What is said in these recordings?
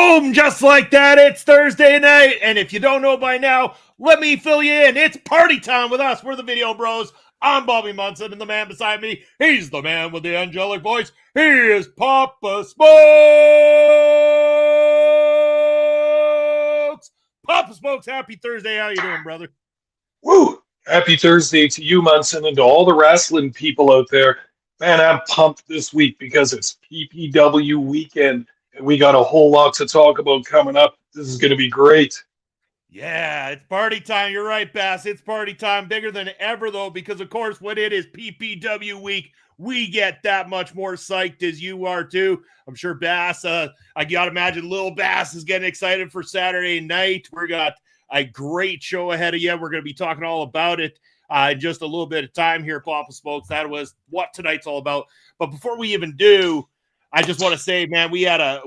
Boom! Just like that, it's Thursday night. And if you don't know by now, let me fill you in. It's party time with us. We're the Video Bros. I'm Bobby Munson, and the man beside me, he's the man with the angelic voice. He is Papa Smokes. Papa Smokes, happy Thursday. How you doing, brother? Woo! Happy Thursday to you, Munson, and to all the wrestling people out there. Man, I'm pumped this week because it's PPW weekend, and we got a whole lot to talk about coming up. This is going to be great. Yeah, it's party time. You're right, Bass. It's party time. Bigger than ever, though, because, of course, when it is PPW week, we get that much more psyched as you are, too. I'm sure Bass, I got to imagine Lil Bass is getting excited for Saturday night. We got a great show ahead of you. We're going to be talking all about it in just a little bit of time here, Papa Smokes. That was what tonight's all about. But before we even do, I just want to say, man, we had a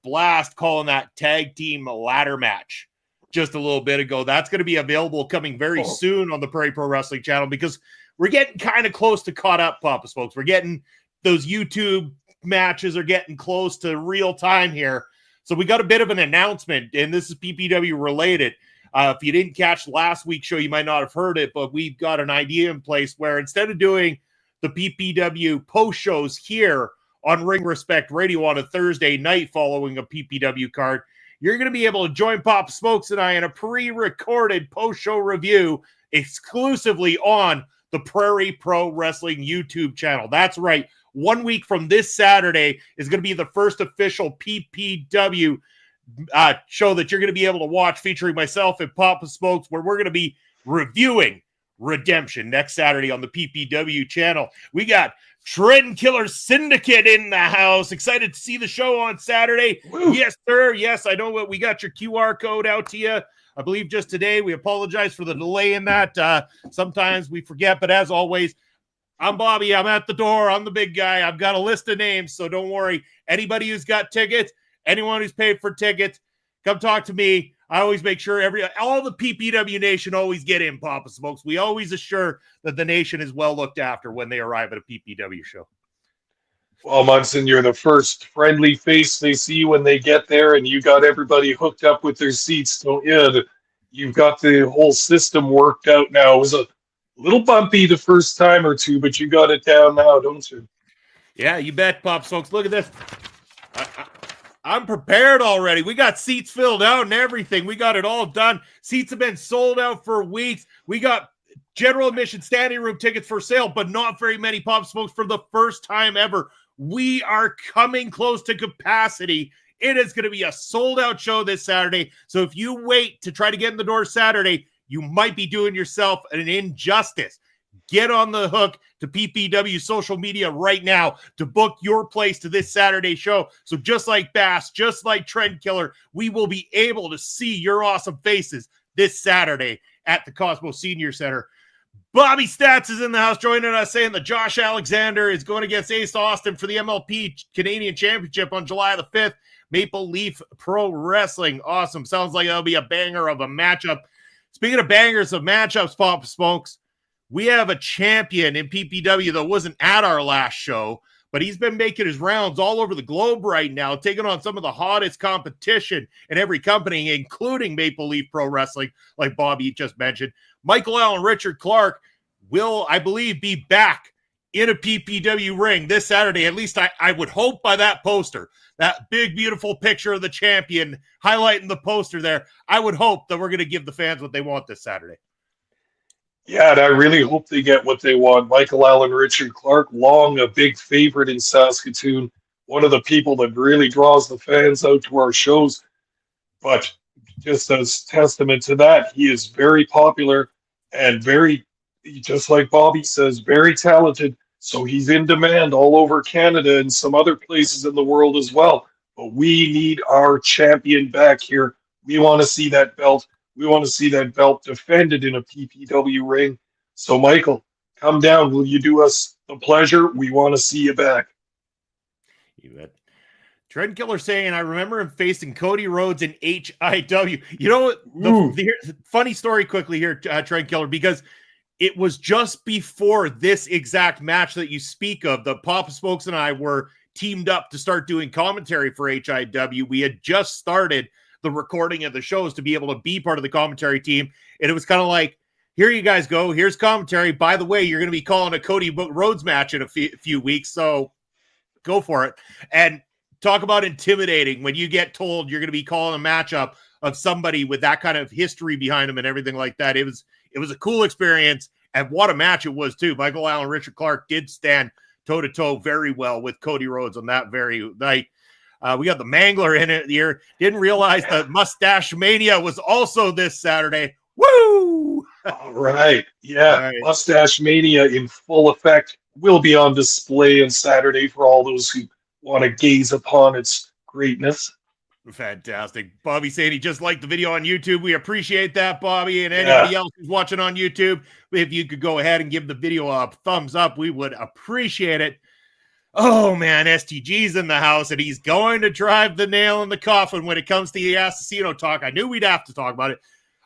blast calling that tag team ladder match just a little bit ago. That's going to be available coming very soon on the Prairie Pro Wrestling channel because we're getting kind of close to caught up, Papa Smokes. We're getting those YouTube matches are getting close to real time here. So we got a bit of an announcement, and this is PPW related. If you didn't catch last week's show, you might not have heard it, but we've got an idea in place where instead of doing the PPW post shows here on Ring Respect Radio on a Thursday night following a PPW card, you're going to be able to join Pop Smokes and I in a pre-recorded post-show review exclusively on the Prairie Pro Wrestling YouTube channel. That's right. 1 week from this Saturday is going to be the first official PPW show that you're going to be able to watch featuring myself and Papa Smokes, where we're going to be reviewing Redemption next Saturday on the PPW channel. We got Trend Killer Syndicate in the house. Excited to see the show on Saturday. Woo. Yes, sir. Yes, I know what we got your QR code out to you. I believe just today. We apologize for the delay in that. Sometimes we forget, but as always, I'm Bobby. I'm at the door. I'm the big guy. I've got a list of names, so don't worry. Anybody who's got tickets, anyone who's paid for tickets, come talk to me. I always make sure all the PPW Nation always get in, Papa Smokes. We always assure that the nation is well looked after when they arrive at a PPW show. Well, Munson, you're the first friendly face they see when they get there, and you got everybody hooked up with their seats, don't you? You've got the whole system worked out now. It was a little bumpy the first time or two, but you got it down now, don't you? Yeah, you bet, Pop Smokes. Look at this. I'm prepared already. We got seats filled out and everything. We got it all done. Seats have been sold out for weeks. We got general admission standing room tickets for sale, but not very many, Pop Smokes, for the first time ever. We are coming close to capacity. It is going to be a sold out show this Saturday. So if you wait to try to get in the door Saturday, you might be doing yourself an injustice. Get on the hook to PPW social media right now to book your place to this Saturday show. So just like Bass, just like Trend Killer, we will be able to see your awesome faces this Saturday at the Cosmos Senior Center. Bobby Stats is in the house joining us, saying that Josh Alexander is going against Ace Austin for the MLP Canadian Championship on July the 5th. Maple Leaf Pro Wrestling. Awesome. Sounds like that'll be a banger of a matchup. Speaking of bangers of matchups, Pop Smokes, we have a champion in PPW that wasn't at our last show, but he's been making his rounds all over the globe right now, taking on some of the hottest competition in every company, including Maple Leaf Pro Wrestling, like Bobby just mentioned. Michael Allen Richard Clark will, I believe, be back in a PPW ring this Saturday. At least I would hope by that poster, that big, beautiful picture of the champion highlighting the poster there. I would hope that we're going to give the fans what they want this Saturday. Yeah, and I really hope they get what they want. Michael Allen Richard Clark, long a big favorite in Saskatoon, one of the people that really draws the fans out to our shows. But just as testament to that, he is very popular and very, just like Bobby says, very talented. So he's in demand all over Canada and some other places in the world as well. But we need our champion back here. We want to see that belt. We want to see that belt defended in a PPW ring. So, Michael, come down. Will you do us the pleasure? We want to see you back. You bet. Trend Killer saying, I remember him facing Cody Rhodes in HIW. You know, the funny story quickly here, Trend Killer, because it was just before this exact match that you speak of. The Papa Smokes and I were teamed up to start doing commentary for HIW. We had just started the recording of the shows to be able to be part of the commentary team. And it was kind of like, here you guys go. Here's commentary. By the way, you're going to be calling a Cody Rhodes match in a few weeks. So go for it. And talk about intimidating when you get told you're going to be calling a matchup of somebody with that kind of history behind them and everything like that. It was a cool experience. And what a match it was too. Michael Allen, Richard Clark did stand toe-to-toe very well with Cody Rhodes on that very night. We got the Mangler in it here. Didn't realize that Mustache Mania was also this Saturday. Woo! All right. Yeah. All right. Mustache Mania in full effect will be on display on Saturday for all those who want to gaze upon its greatness. Fantastic. Bobby saying he just liked the video on YouTube. We appreciate that, Bobby. And anybody else who's watching on YouTube, if you could go ahead and give the video a thumbs up, we would appreciate it. Oh, man, STG's in the house, and he's going to drive the nail in the coffin when it comes to the Assassino talk. I knew we'd have to talk about it.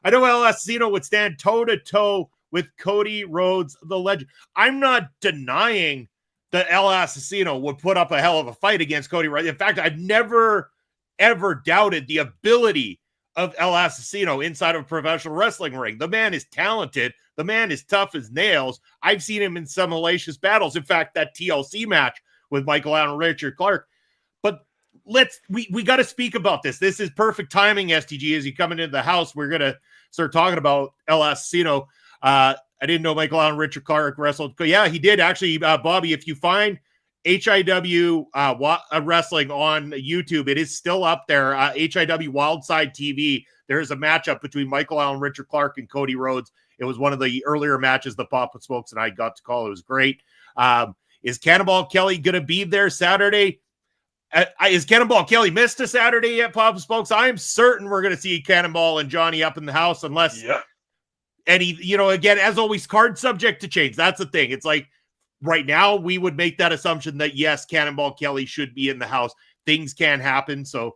I know El Assassino would stand toe-to-toe with Cody Rhodes, the legend. I'm not denying that El Assassino would put up a hell of a fight against Cody Rhodes. In fact, I've never, ever doubted the ability of El Assassino inside of a professional wrestling ring. The man is talented. The man is tough as nails. I've seen him in some hellacious battles. In fact, that TLC match with Michael Allen and Richard Clark. But we got to speak about this. This is perfect timing, STG, as you come into the house. We're going to start talking about El Assassino. I didn't know Michael Allen and Richard Clark wrestled. Yeah, he did. Actually, Bobby, if you find HIW wrestling on YouTube, it is still up there. HIW Wildside TV. There's a matchup between Michael Allen, Richard Clark, and Cody Rhodes. It was one of the earlier matches that Papa Smokes and I got to call. It was great. Is Cannonball Kelly going to be there Saturday? Is Cannonball Kelly missed a Saturday yet, Papa Smokes? I'm certain we're going to see Cannonball and Johnny up in the house unless any, again, as always, card subject to change. That's the thing. It's like right now we would make that assumption that, yes, Cannonball Kelly should be in the house. Things can happen. So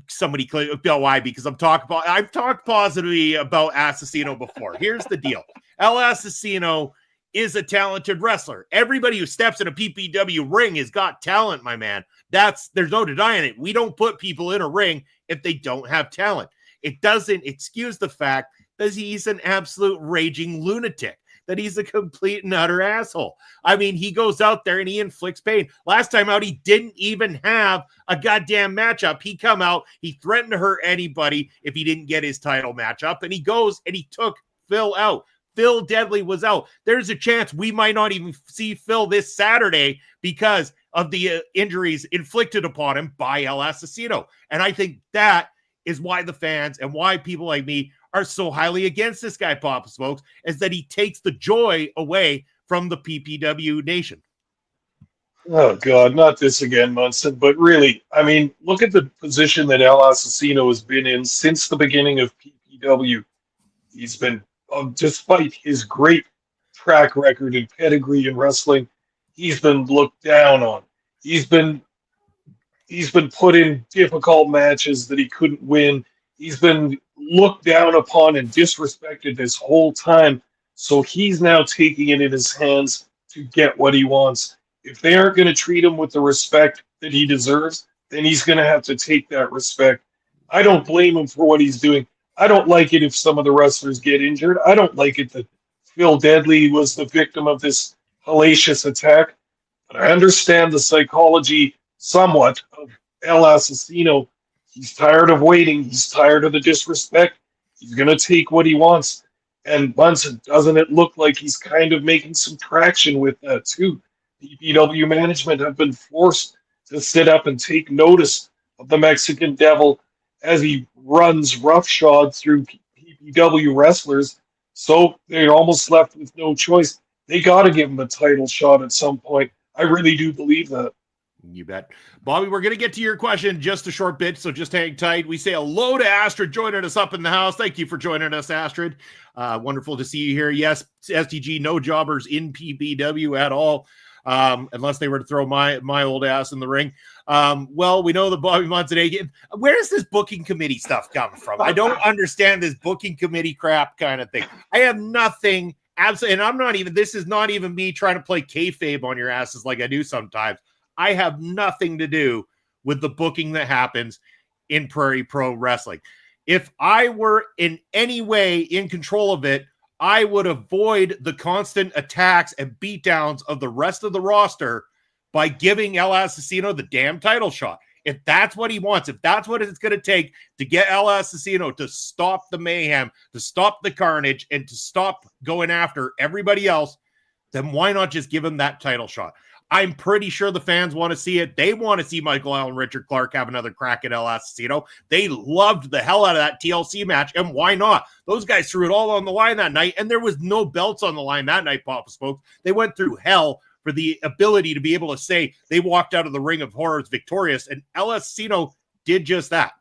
somebody why? Because I've talked positively about Assassino before. Here's the deal. El Assassino is a talented wrestler. Everybody who steps in a PPW ring has got talent, my man. There's no denying it. We don't put people in a ring if they don't have talent. It doesn't excuse the fact that he's an absolute raging lunatic, that he's a complete and utter asshole. I mean, he goes out there and he inflicts pain. Last time out, he didn't even have a goddamn matchup. He come out, he threatened to hurt anybody if he didn't get his title matchup, and he goes and he took Phil out. Phil Deadly was out. There's a chance we might not even see Phil this Saturday because of the injuries inflicted upon him by El Assassino. And I think that is why the fans and why people like me are so highly against this guy, Papa Smokes, is that he takes the joy away from the PPW nation. Oh, God, not this again, Munson. But really, I mean, look at the position that El Assassino has been in since the beginning of PPW. He's been, despite his great track record and pedigree in wrestling, he's been looked down on. He's been put in difficult matches that he couldn't win. He's been looked down upon and disrespected this whole time. So he's now taking it in his hands to get what he wants. If they aren't going to treat him with the respect that he deserves, then he's going to have to take that respect. I don't blame him for what he's doing. I don't like it if some of the wrestlers get injured. I don't like it that Phil Deadly was the victim of this hellacious attack. But I understand the psychology somewhat of El Assassino. He's tired of waiting. He's tired of the disrespect. He's going to take what he wants. And Munson, doesn't it look like he's kind of making some traction with that too? PPW management have been forced to sit up and take notice of the Mexican Devil as he runs roughshod through PPW wrestlers. So they're almost left with no choice. They got to give him a title shot at some point. I really do believe that. You bet. Bobby, we're going to get to your question in just a short bit, so just hang tight. We say hello to Astrid joining us up in the house. Thank you for joining us, Astrid. Wonderful to see you here. Yes, STG, no jobbers in PPW at all, unless they were to throw my old ass in the ring. Well, we know that Bobby Montenegro. Where is this booking committee stuff coming from? I don't understand this booking committee crap kind of thing. I have nothing. Absolutely, and I'm not even. This is not even me trying to play kayfabe on your asses like I do sometimes. I have nothing to do with the booking that happens in Prairie Pro Wrestling. If I were in any way in control of it, I would avoid the constant attacks and beatdowns of the rest of the roster by giving El Asesino the damn title shot. If that's what he wants, if that's what it's going to take to get El Asesino to stop the mayhem, to stop the carnage, and to stop going after everybody else, then why not just give him that title shot? I'm pretty sure the fans want to see it. They want to see Michael Allen, Richard Clark have another crack at El Asesino. They loved the hell out of that TLC match, and why not? Those guys threw it all on the line that night, and there was no belts on the line that night, Papa Smokes. They went through hell for the ability to be able to say they walked out of the Ring of Horrors victorious, and El Asesino did just that.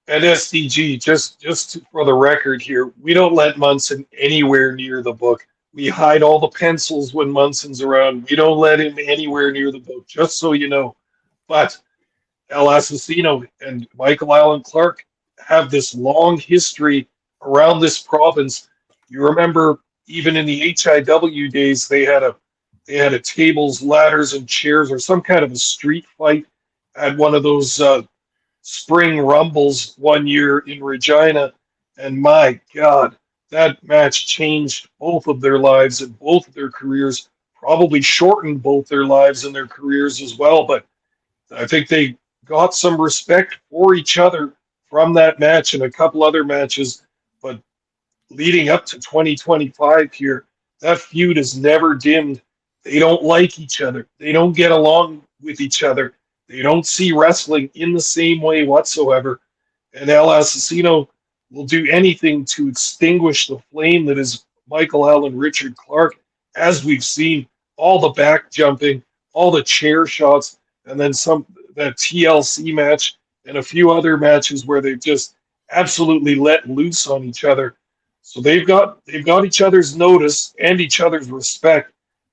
And SDG, just for the record here, we don't let Munson anywhere near the book. We hide all the pencils when Munson's around. We don't let him anywhere near the book, just so you know. But El Asesino and Michael Allen Clark have this long history around this province. You remember, even in the HIW days, they had a tables, ladders, and chairs, or some kind of a street fight at one of those spring rumbles one year in Regina. And my God, that match changed both of their lives and both of their careers, probably shortened both their lives and their careers as well. But I think they got some respect for each other from that match and a couple other matches. But leading up to 2025 here, that feud is never dimmed. They don't like each other. They don't get along with each other. They don't see wrestling in the same way whatsoever. And El Asesino will do anything to extinguish the flame that is Michael Allen, Richard Clark, as we've seen, all the back jumping, all the chair shots, and then that TLC match and a few other matches where they've just absolutely let loose on each other. So they've got each other's notice and each other's respect,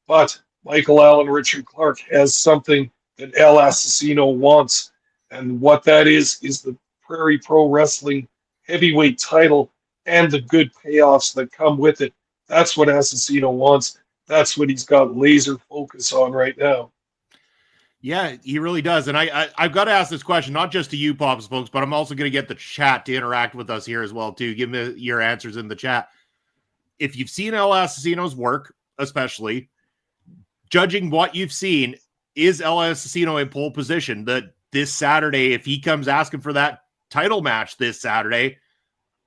but Michael Allen, Richard Clark has something that El Asesino wants, and what that is the Prairie Pro Wrestling heavyweight title and the good payoffs that come with it. That's what Asesino wants. That's what he's got laser focus on right now. Yeah, he really does. And I've got to ask this question, not just to you, Papa Smokes, but I'm also going to get the chat to interact with us here as well, too. Give me your answers in the chat. If you've seen El Asesino's work, especially, judging what you've seen, is El Asesino in pole position that this Saturday, if he comes asking for that title match this Saturday,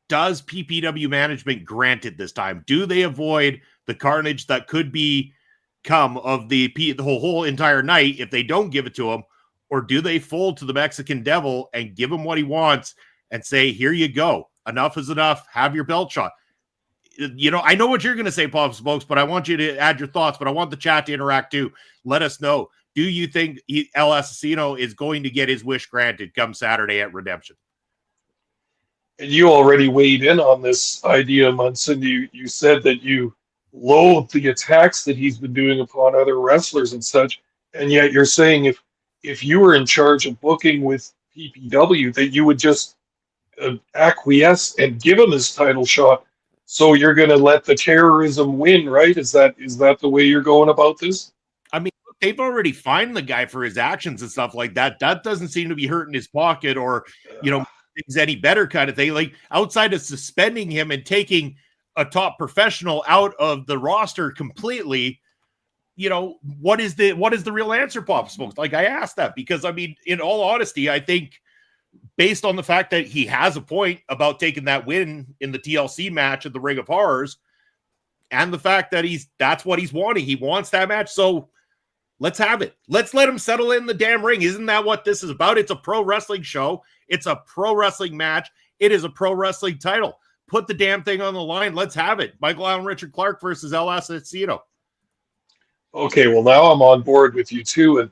does PPW management grant it this time? Do they avoid the carnage that could come of the whole entire night if they don't give it to him? Or do they fold to the Mexican Devil and give him what he wants and say, here you go, enough is enough, have your belt shot? You know, I know what you're going to say, Papa Smokes, but I want you to add your thoughts, but I want the chat to interact too. Let us know. Do you think El Asesino is going to get his wish granted come Saturday at Redemption? And you already weighed in on this idea, Munson. You said that you loathe the attacks that he's been doing upon other wrestlers and such, and yet you're saying if you were in charge of booking with PPW, that you would just acquiesce and give him his title shot. So you're going to let the terrorism win, right? Is that the way you're going about this? I mean, they've already fined the guy for his actions and stuff like that. That doesn't seem to be hurting his pocket or, things any better kind of thing. Like, outside of suspending him and taking a top professional out of the roster completely, what is the real answer, Pop Smokes? Like, I asked that because, I mean, in all honesty, I think based on the fact that he has a point about taking that win in the TLC match at the Ring of Horrors, and the fact that that's what he's wanting. He wants that match. So let's have it. Let's let him settle in the damn ring. Isn't that what this is about? It's a pro wrestling show. It's a pro wrestling match. It is a pro wrestling title. Put the damn thing on the line. Let's have it. Michael Allen, Richard Clark versus El Asesino. Okay, well, now I'm on board with you too. And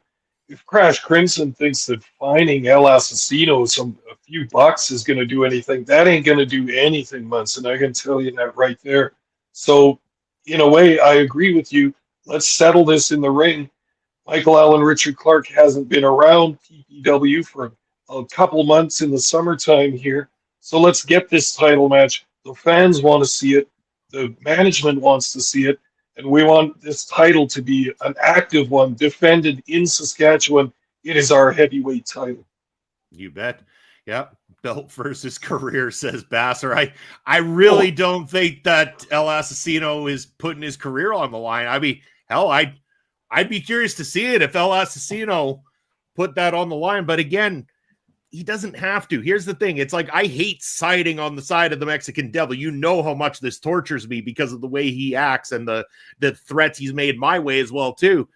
if Crash Crimson thinks that finding El Asesino a few bucks is going to do anything, that ain't going to do anything, Munson. I can tell you that right there. So, in a way, I agree with you. Let's settle this in the ring. Michael Allen, Richard Clark hasn't been around PPW for a couple months in the summertime here. So let's get this title match. The fans want to see it. The management wants to see it. and we want this title to be an active one, defended in Saskatchewan. It is our heavyweight title. You bet. Yep. Belt versus career, says Basser. I really don't think that El Assassino is putting his career on the line. I mean, hell, I'd be curious to see it if El Assassino put that on the line. But again, he doesn't have to. Here's the thing. It's like, I hate siding on the side of the Mexican Devil. You know how much this tortures me because of the way he acts and the threats he's made my way as well, too.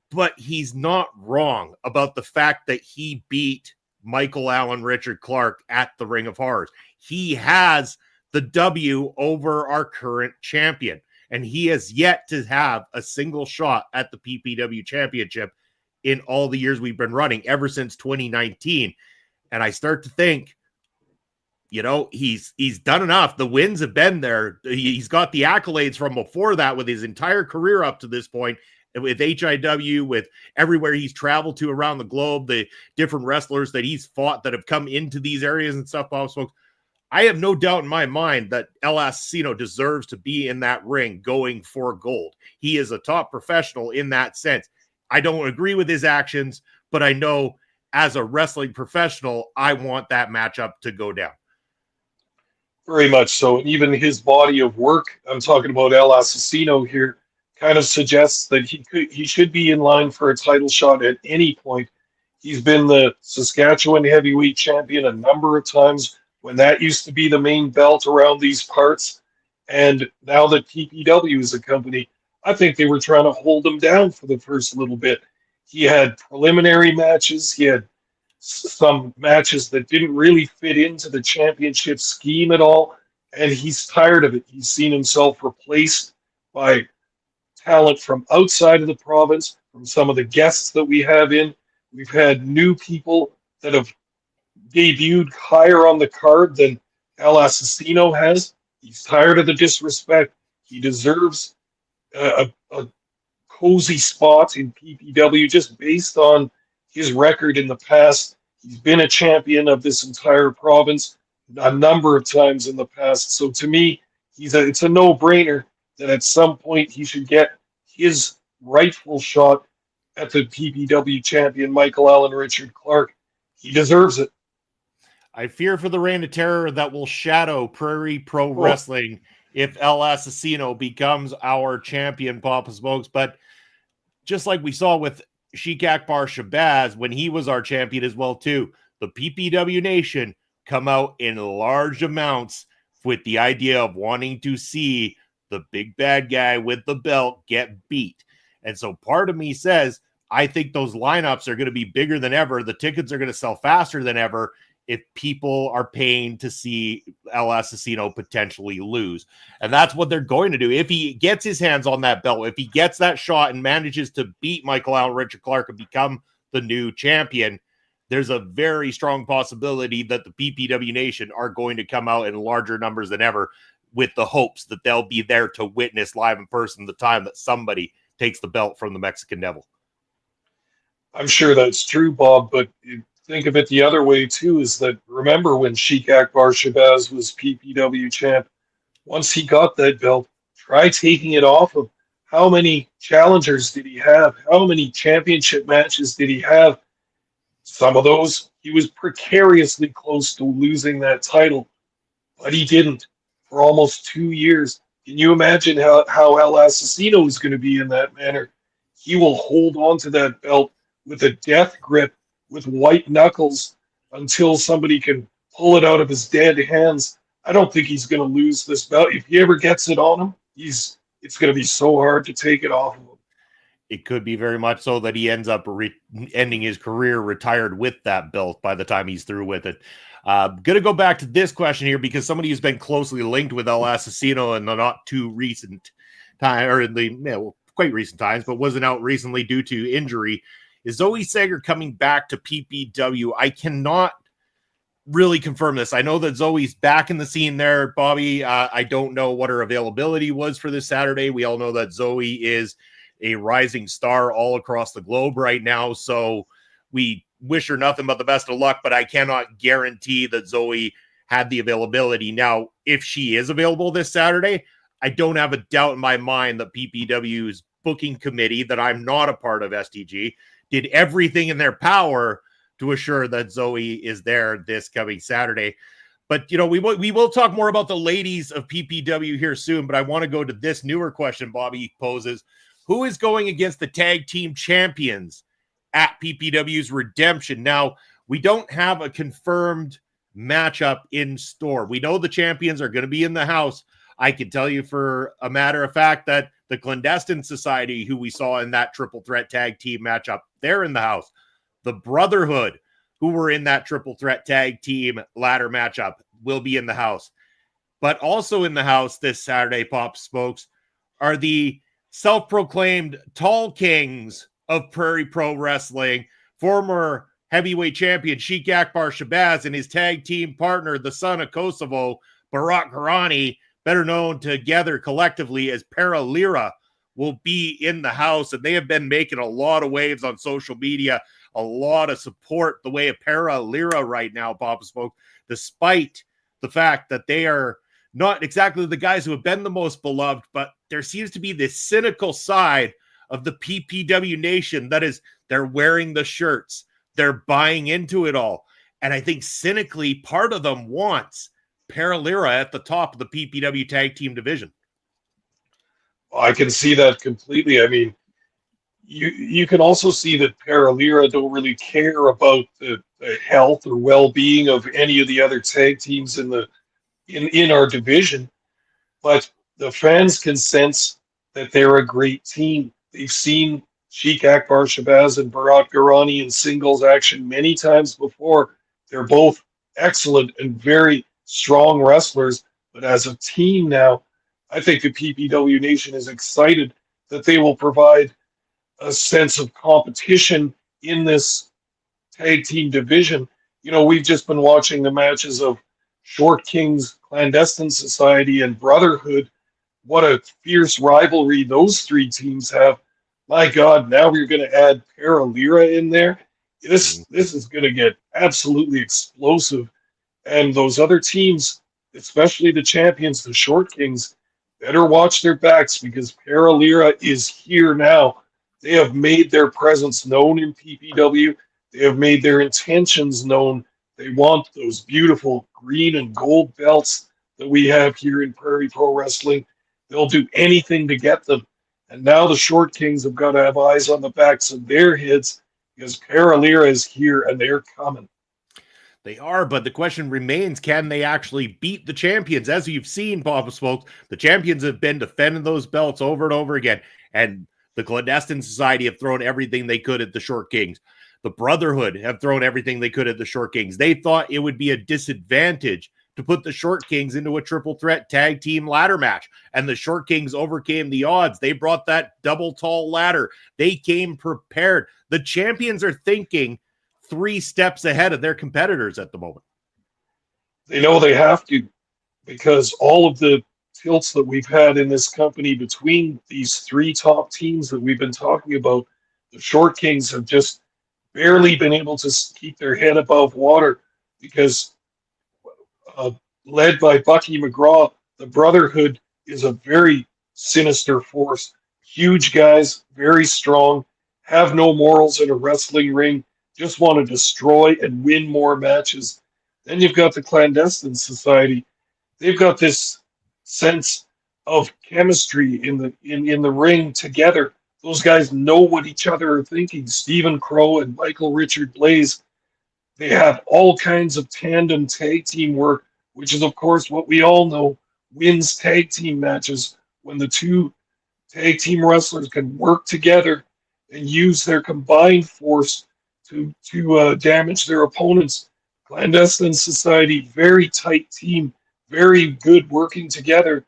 But he's not wrong about the fact that he beat Michael Allen Richard Clark at the Ring of Horrors. He has the W over our current champion, and he has yet to have a single shot at the PPW championship in all the years we've been running, ever since 2019. And I start to think, you know, he's done enough. The wins have been there. He's got the accolades from before that with his entire career up to this point, with HIW, with everywhere he's traveled to around the globe, the different wrestlers that he's fought that have come into these areas and stuff, folks. I have no doubt in my mind that El Assassino deserves to be in that ring going for gold. He is a top professional in that sense. I don't agree with his actions, but I know as a wrestling professional, I want that matchup to go down. Very much so. And even his body of work, I'm talking about El Assassino here, kind of suggests that he should be in line for a title shot at any point. He's been the Saskatchewan heavyweight champion a number of times when that used to be the main belt around these parts. And now that PPW is a company, I think they were trying to hold him down for the first little bit. He had preliminary matches. He had some matches that didn't really fit into the championship scheme at all. And he's tired of it. He's seen himself replaced by talent from outside of the province, from some of the guests that we have in. We've had new people that have debuted higher on the card than El Assassino has. He's tired of the disrespect. He deserves a cozy spot in PPW just based on his record in the past. He's been a champion of this entire province a number of times in the past. So to me, it's a no-brainer that at some point he should get his rightful shot at the PPW champion, Michael Allen Richard Clark. He deserves it. I fear for the reign of terror that will shadow Prairie Pro Wrestling if El Assassino becomes our champion, Papa Smokes. But just like we saw with Sheik Akbar Shabazz when he was our champion as well, too, the PPW Nation come out in large amounts with the idea of wanting to see the big bad guy with the belt get beat. And so part of me says, I think those lineups are going to be bigger than ever. The tickets are going to sell faster than ever if people are paying to see El Assassino potentially lose. And that's what they're going to do. If he gets his hands on that belt, if he gets that shot and manages to beat Michael Allen Richard Clark and become the new champion, there's a very strong possibility that the PPW Nation are going to come out in larger numbers than ever, with the hopes that they'll be there to witness live in person the time that somebody takes the belt from the Mexican Devil. I'm sure that's true, Bob, but think of it the other way too, is that remember when Sheik Akbar Shabazz was PPW champ, once he got that belt, try taking it off him. How many challengers did he have? How many championship matches did he have? Some of those, he was precariously close to losing that title, but he didn't for almost 2 years. Can you imagine how El Assassino is going to be in that manner? He will hold on to that belt with a death grip, with white knuckles, until somebody can pull it out of his dead hands. I don't think he's going to lose this belt. If he ever gets it on him, it's going to be so hard to take it off of him. It could be very much so that he ends up ending his career retired with that belt by the time he's through with it. Going to go back to this question here because somebody who's been closely linked with El Assassino in the not too recent time, or in the quite recent times, but wasn't out recently due to injury. Is Zoe Sager coming back to PPW? I cannot really confirm this. I know that Zoe's back in the scene there, Bobby. I don't know what her availability was for this Saturday. We all know that Zoe is a rising star all across the globe right now. So we wish her nothing but the best of luck, but I cannot guarantee that Zoe had the availability. Now, if she is available this Saturday, I don't have a doubt in my mind that PPW's booking committee, that I'm not a part of STG, did everything in their power to assure that Zoe is there this coming Saturday. But, we will talk more about the ladies of PPW here soon, but I want to go to this newer question Bobby poses. Who is going against the tag team champions at PPW's Redemption? Now, we don't have a confirmed matchup in store. We know the champions are going to be in the house. I can tell you for a matter of fact that the Clandestine Society, who we saw in that triple threat tag team matchup, they're in the house. The Brotherhood, who were in that triple threat tag team ladder matchup, will be in the house. But also in the house this Saturday, Pop Smokes, are the self-proclaimed tall kings of Prairie Pro Wrestling, former heavyweight champion Sheik Akbar Shabazz and his tag team partner, the son of Kosovo, Barak Garani, better known together collectively as Para Lira, will be in the house. And they have been making a lot of waves on social media, a lot of support the way of Para Lira right now, Papa Smoke, despite the fact that they are not exactly the guys who have been the most beloved, but there seems to be this cynical side of the PPW nation that is, they're wearing the shirts, they're buying into it all. And I think cynically, part of them wants Para Lira at the top of the PPW tag team division. I can see that completely. I mean, you can also see that Para Lira don't really care about the health or well-being of any of the other tag teams in our division, but the fans can sense that they're a great team. They've seen Sheik Akbar Shabazz and Bharat Garani in singles action many times before. They're both excellent and very strong wrestlers, but as a team now, I think the PPW Nation is excited that they will provide a sense of competition in this tag team division. We've just been watching the matches of Short Kings, Clandestine Society, and Brotherhood. What a fierce rivalry those three teams have. My God, now we're going to add Para Lira in there. This is going to get absolutely explosive. And those other teams, especially the champions, the Short Kings, better watch their backs because Para Lira is here now. They have made their presence known in PPW. They have made their intentions known. They want those beautiful green and gold belts that we have here in Prairie Pro Wrestling. They'll do anything to get them. And now the Short Kings have got to have eyes on the backs of their heads because Para Lira is here and they're coming. They are, but the question remains, can they actually beat the champions? As you've seen, Papa Smokes, the champions have been defending those belts over and over again. And the Clandestine Society have thrown everything they could at the Short Kings. The Brotherhood have thrown everything they could at the Short Kings. They thought it would be a disadvantage to put the Short Kings into a triple threat tag team ladder match. And the Short Kings overcame the odds. They brought that double tall ladder. They came prepared. The champions are thinking 3 steps ahead of their competitors at the moment. They know they have to, because all of the tilts that we've had in this company between these 3 top teams that we've been talking about, the Short Kings have just barely been able to keep their head above water because led by Bucky McGraw, the Brotherhood is a very sinister force. Huge guys, very strong, have no morals in a wrestling ring, just want to destroy and win more matches. Then you've got the Clandestine Society. They've got this sense of chemistry in the ring together. Those guys know what each other are thinking. Stephen Crow and Michael Richard Blaze, they have all kinds of tandem tag team work, which is, of course, what we all know wins tag team matches when the 2 tag team wrestlers can work together and use their combined force to damage their opponents. Clandestine Society, very tight team, very good working together.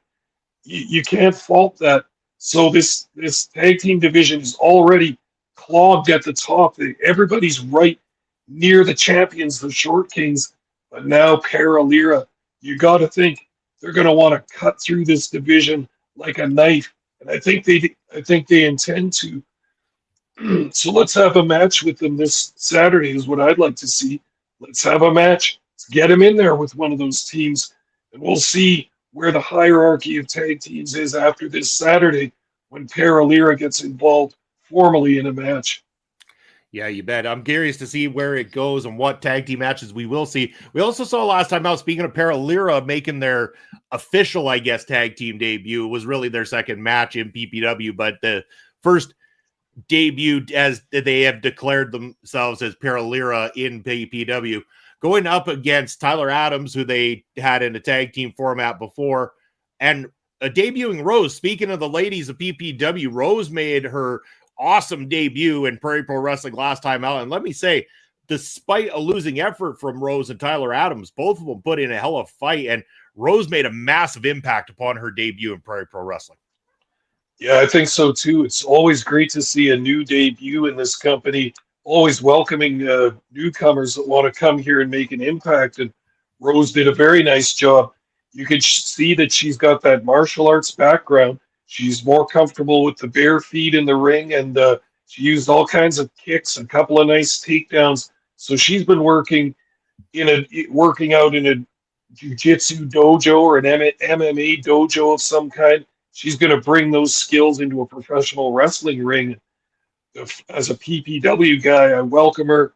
You can't fault that. So this tag team division is already clogged at the top. Everybody's right near the champions, the Short Kings, but now Para Lira. You got to think they're going to want to cut through this division like a knife, and I think they intend to. So let's have a match with them this Saturday is what I'd like to see. Let's have a match. Let's get them in there with one of those teams, and we'll see where the hierarchy of tag teams is after this Saturday when Paralira gets involved formally in a match. Yeah, you bet. I'm curious to see where it goes and what tag team matches we will see. We also saw last time out, speaking of Paralira making their official, I guess, tag team debut. It was really their second match in PPW, but the first debut as they have declared themselves as Paralira in PPW, going up against Tyler Adams, who they had in a tag team format before, and debuting Rose. Speaking of the ladies of PPW, Rose made her awesome debut in Prairie Pro Wrestling last time out. And let me say, despite a losing effort from Rose and Tyler Adams, both of them put in a hell of a fight, and Rose made a massive impact upon her debut in Prairie Pro Wrestling. Yeah, I think so too. It's always great to see a new debut in this company, always welcoming newcomers that want to come here and make an impact. And Rose did a very nice job. You could see that she's got that martial arts background. She's more comfortable with the bare feet in the ring, and she used all kinds of kicks, a couple of nice takedowns. So she's been working out in a jiu-jitsu dojo or an MMA dojo of some kind. She's going to bring those skills into a professional wrestling ring. As a PPW guy, I welcome her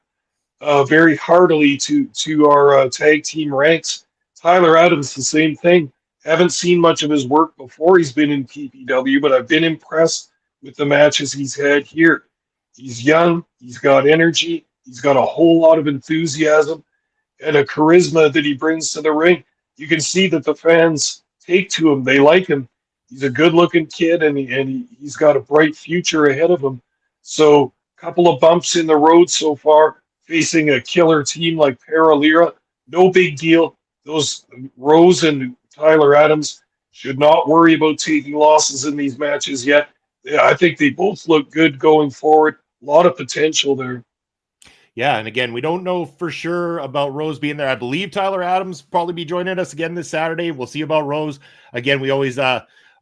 very heartily to our tag team ranks. Tyler Adams, the same thing. Haven't seen much of his work before he's been in PPW, but I've been impressed with the matches he's had here. He's young, he's got energy, he's got a whole lot of enthusiasm and a charisma that he brings to the ring. You can see that the fans take to him. They like him. He's a good-looking kid, and he's got a bright future ahead of him. So, a couple of bumps in the road so far, facing a killer team like Paralira. No big deal. Those Rose and Tyler Adams should not worry about taking losses in these matches yet. Yeah, I think they both look good going forward. A lot of potential there. Yeah, and again, we don't know for sure about Rose being there. I believe Tyler Adams will probably be joining us again this Saturday. We'll see about Rose. Again, we always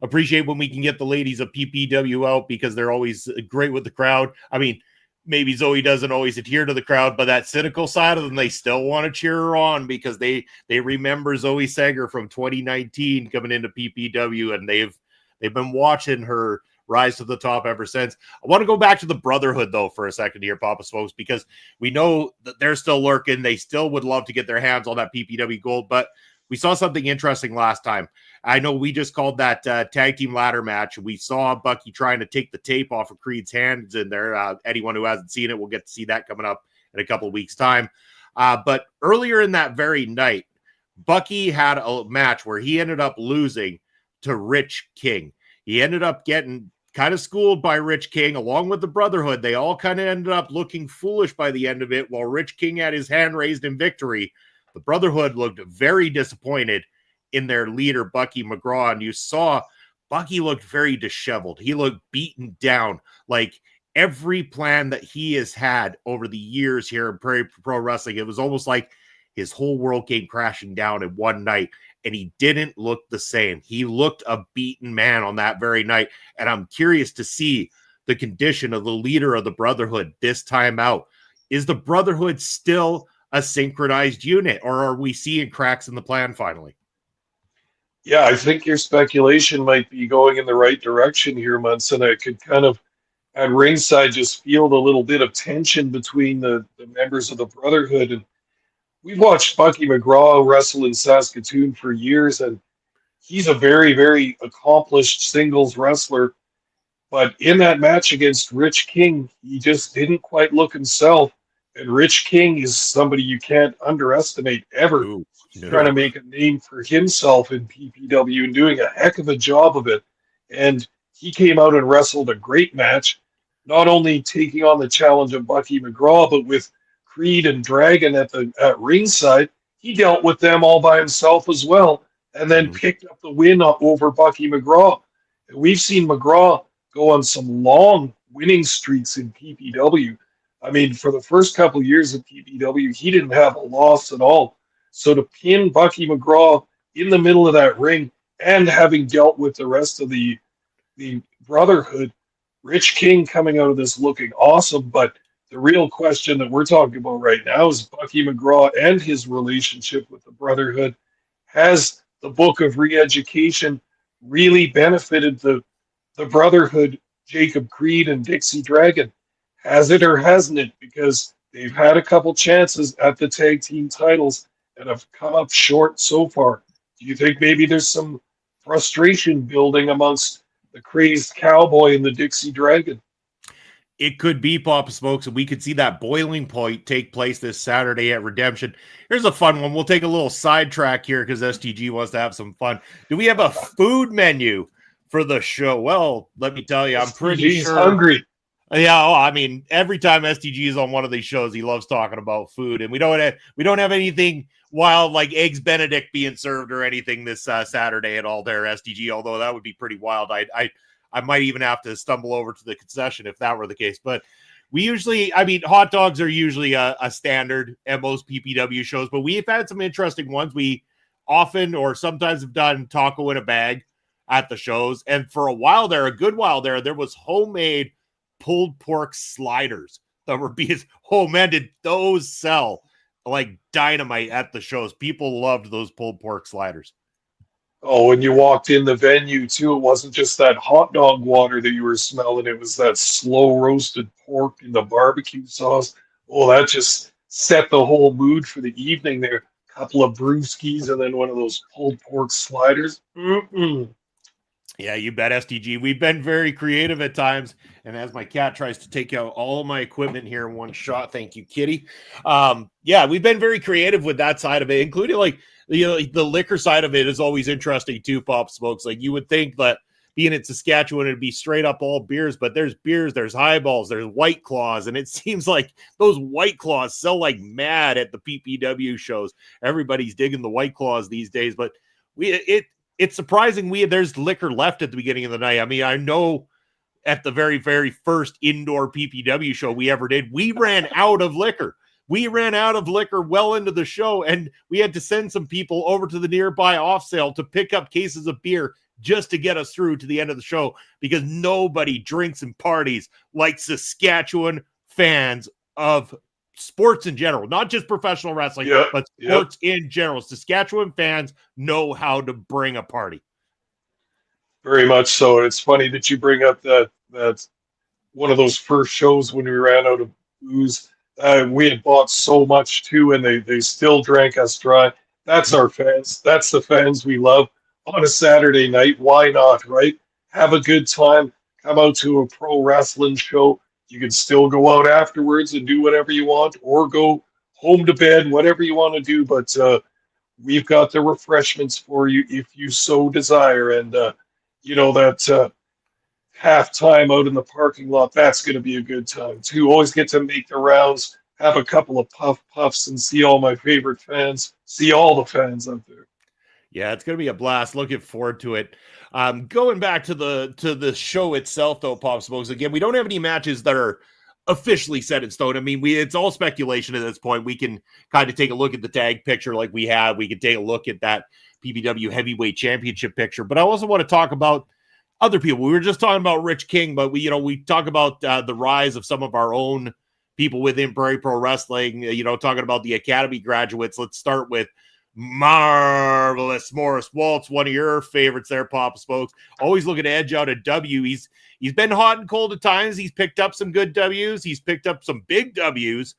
appreciate when we can get the ladies of PPW out because they're always great with the crowd. I mean, maybe Zoe doesn't always adhere to the crowd, but that cynical side of them, they still want to cheer her on because they remember Zoe Sager from 2019 coming into PPW, and they've been watching her rise to the top ever since. I want to go back to the Brotherhood, though, for a second here, Papa Smokes, because we know that they're still lurking. They still would love to get their hands on that PPW gold, but we saw something interesting last time. I know we just called that tag team ladder match. We saw Bucky trying to take the tape off of Creed's hands in there. Anyone who hasn't seen it will get to see that coming up in a couple of weeks' time. But earlier in that very night, Bucky had a match where he ended up losing to Rich King. He ended up getting kind of schooled by Rich King along with the Brotherhood. They all kind of ended up looking foolish by the end of it while Rich King had his hand raised in victory. The Brotherhood looked very disappointed in their leader, Bucky McGraw, and you saw Bucky looked very disheveled. He looked beaten down, like every plan that he has had over the years here in Prairie Pro Wrestling. It was almost like his whole world came crashing down in one night, and he didn't look the same. He looked a beaten man on that very night, and I'm curious to see the condition of the leader of the Brotherhood this time out. Is the Brotherhood still a synchronized unit, or are we seeing cracks in the plan finally? Yeah, I think your speculation might be going in the right direction here, Munson. I could kind of, at ringside, just feel the little bit of tension between the members of the Brotherhood. And we've watched Bucky McGraw wrestle in Saskatoon for years, and he's a very, very accomplished singles wrestler. But in that match against Rich King, he just didn't quite look himself. And Rich King is somebody you can't underestimate ever. Ooh, He's no. trying to make a name for himself in PPW and doing a heck of a job of it. And he came out and wrestled a great match, not only taking on the challenge of Bucky McGraw, but with Creed and Dragon at ringside. He dealt with them all by himself as well, and then picked up the win over Bucky McGraw. And we've seen McGraw go on some long winning streaks in PPW. I mean, for the first couple of years of PPW, he didn't have a loss at all. So to pin Bucky McGraw in the middle of that ring and having dealt with the rest of the Brotherhood, Rich King coming out of this looking awesome. But the real question that we're talking about right now is Bucky McGraw and his relationship with the Brotherhood. Has the book of re-education really benefited the brotherhood, Jacob Creed and Dixie Dragon. Has it or hasn't it? Because they've had a couple chances at the tag team titles and have come up short so far. Do you think maybe there's some frustration building amongst the crazed cowboy and the Dixie Dragon? It could be Papa Smokes, and we could see that boiling point take place this Saturday at Redemption. Here's a fun one. We'll take a little sidetrack here because STG wants to have some fun. Do we have a food menu for the show? Well, let me tell you, I'm pretty sure. Hungry. Yeah, I mean, every time STG is on one of these shows, he loves talking about food, and we don't have anything wild like eggs Benedict being served or anything this Saturday at all there, STG. Although that would be pretty wild. I might even have to stumble over to the concession if that were the case. But we usually, I mean, hot dogs are usually a standard at most PPW shows, but we've had some interesting ones. We often or sometimes have done taco in a bag at the shows. And for a while there, a good while there was homemade pulled pork sliders that were being, oh man, did those sell like dynamite at the shows. People loved those pulled pork sliders. Oh, when you walked in the venue too, it wasn't just that hot dog water that you were smelling. It was that slow roasted pork in the barbecue sauce. Oh, that just set the whole mood for the evening there. A couple of brewskis and then one of those pulled pork sliders. Mm-mm. Yeah, you bet, STG. We've been very creative at times. And as my cat tries to take out all of my equipment here in one shot, thank you, kitty. Yeah, we've been very creative with that side of it, including like the liquor side of it is always interesting too, Pop Smokes. Like you would think that being in Saskatchewan, it'd be straight up all beers, but there's beers, there's highballs, there's White Claws, and it seems like those White Claws sell like mad at the PPW shows. Everybody's digging the White Claws these days, but it's surprising there's liquor left at the beginning of the night. I mean, I know at the very, very first indoor PPW show we ever did, we ran out of liquor. We ran out of liquor well into the show, and we had to send some people over to the nearby off sale to pick up cases of beer just to get us through to the end of the show, because nobody drinks and parties like Saskatchewan fans of sports in general, not just professional wrestling, but sports in general. Saskatchewan fans know how to bring a party. Very much so. It's funny that you bring up that one of those first shows when we ran out of booze. We had bought so much too, and they still drank us dry. That's our fans. That's the fans we love on a Saturday night. Why not, right? Have a good time. Come out to a pro wrestling show. You can still go out afterwards and do whatever you want, or go home to bed, whatever you want to do. But we've got the refreshments for you if you so desire. And that halftime out in the parking lot, that's going to be a good time too. Always get to make the rounds, have a couple of puffs, and see all my favorite fans. See all the fans out there. Yeah, it's going to be a blast. Looking forward to it. Going back to the show itself, though, Pop Smokes, again, we don't have any matches that are officially set in stone. I mean, it's all speculation at this point. We can kind of take a look at the tag picture like we have. We can take a look at that PPW Heavyweight Championship picture. But I also want to talk about other people. We were just talking about Rich King, but we talk about the rise of some of our own people within Prairie Pro Wrestling, talking about the Academy graduates. Let's start with Marvelous Morris Waltz, one of your favorites there, Papa Smokes. Always looking to edge out a W. He's been hot and cold at times. He's picked up some good W's. He's picked up some big W's.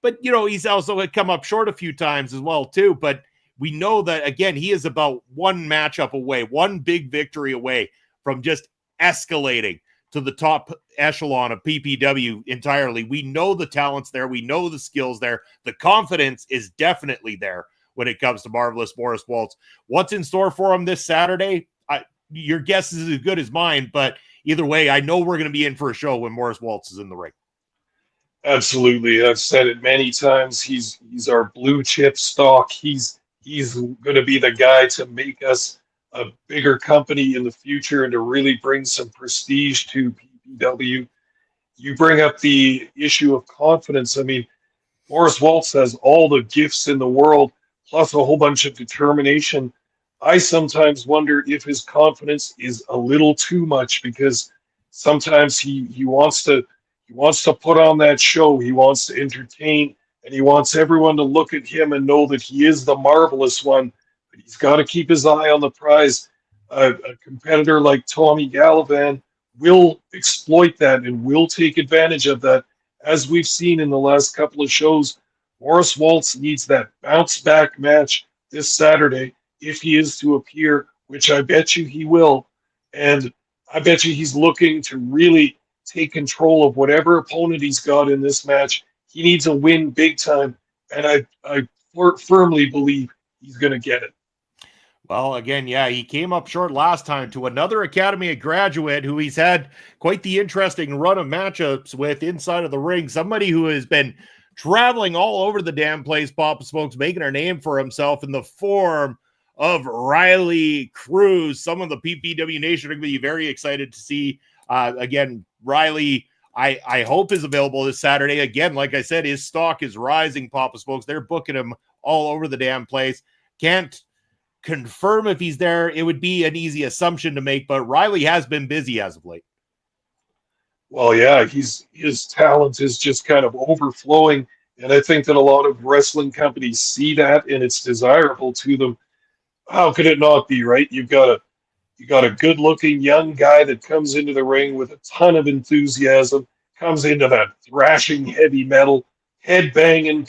But, he's also come up short a few times as well, too. But we know that, again, he is about one matchup away, one big victory away from just escalating to the top echelon of PPW entirely. We know the talent's there. We know the skills there. The confidence is definitely there when it comes to Marvelous Morris Waltz. What's in store for him this Saturday? Your guess is as good as mine, but either way, I know we're going to be in for a show when Morris Waltz is in the ring. Absolutely. I've said it many times. He's our blue chip stock. He's going to be the guy to make us a bigger company in the future and to really bring some prestige to PPW. You bring up the issue of confidence. I mean, Morris Waltz has all the gifts in the world, plus a whole bunch of determination. I sometimes wonder if his confidence is a little too much, because sometimes he wants to put on that show. He wants to entertain, and he wants everyone to look at him and know that he is the marvelous one. But He's got to keep his eye on the prize. A competitor like Tommy Gallivan will exploit that and will take advantage of that. As we've seen in the last couple of shows, Morris Waltz needs that bounce back match this Saturday if he is to appear, which I bet you he will. And I bet you he's looking to really take control of whatever opponent he's got in this match. He needs a win big time, and I firmly believe he's going to get it. Well, again, yeah, he came up short last time to another Academy graduate who he's had quite the interesting run of matchups with inside of the ring. Somebody who has been traveling all over the damn place, Papa Smokes, making a name for himself in the form of Riley Cruz. Some of the PPW Nation are going to be very excited to see. Again, Riley, I hope is available this Saturday. Again, like I said, his stock is rising, Papa Smokes. They're booking him all over the damn place. Can't confirm if he's there. It would be an easy assumption to make, but Riley has been busy as of late. Well, yeah, his talent is just kind of overflowing, and I think that a lot of wrestling companies see that, and it's desirable to them. How could it not be, right? You got a good-looking young guy that comes into the ring with a ton of enthusiasm, comes into that thrashing heavy metal, head banging,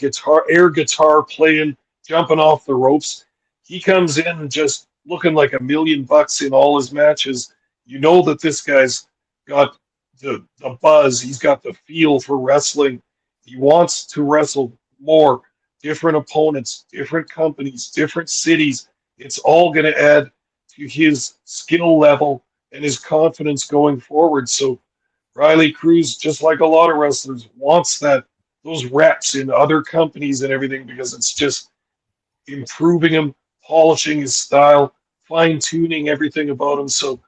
air guitar playing, jumping off the ropes. He comes in just looking like $1,000,000 in all his matches. You know that this guy's got the buzz. He's got the feel for wrestling. He wants to wrestle more, different opponents, different companies, different cities. It's all going to add to his skill level and his confidence going forward. So Riley Cruz, just like a lot of wrestlers, wants those reps in other companies and everything because it's just improving him, polishing his style, fine-tuning everything about him. So